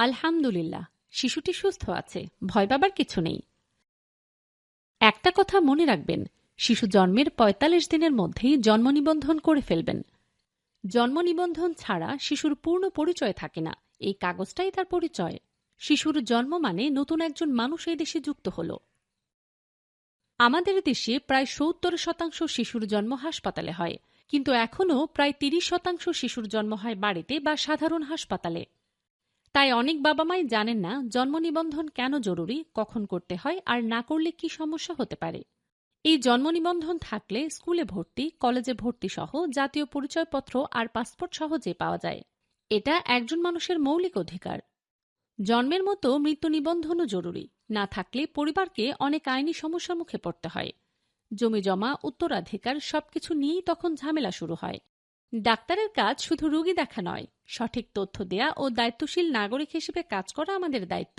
আলহামদুলিল্লাহ, শিশুটি সুস্থ আছে, ভয় পাবার কিছু নেই। একটা কথা মনে রাখবেন, শিশু জন্মের ৪৫ দিনের মধ্যেই জন্ম নিবন্ধন করে ফেলবেন। জন্ম নিবন্ধন ছাড়া শিশুর পূর্ণ পরিচয় থাকে না, এই কাগজটাই তার পরিচয়। শিশুর জন্ম মানে নতুন একজন মানুষ এই দেশে যুক্ত হল। আমাদের দেশে প্রায় ৭০% শিশুর জন্ম হাসপাতালে হয়, কিন্তু এখনও প্রায় ৩০% শিশুর জন্ম হয় বাড়িতে বা সাধারণ হাসপাতালে। তাই অনেক বাবা মাই জানেন না জন্ম নিবন্ধন কেন জরুরি, কখন করতে হয়, আর না করলে কি সমস্যা হতে পারে। এই জন্ম নিবন্ধন থাকলে স্কুলে ভর্তি, কলেজে ভর্তি সহ জাতীয় পরিচয়পত্র আর পাসপোর্ট সহজে পাওয়া যায়। এটা একজন মানুষের মৌলিক অধিকার। জন্মের মতো মৃত্যু নিবন্ধনও জরুরি, না থাকলে পরিবারকে অনেক আইনি সমস্যার মুখে পড়তে হয়। জমি জমা, উত্তরাধিকার সবকিছু নিয়েই তখন ঝামেলা শুরু হয়। ডাক্তারের কাজ শুধু রোগী দেখা নয়, সঠিক তথ্য দেয়া ও দায়িত্বশীল নাগরিক হিসেবে কাজ করা আমাদের দায়িত্ব।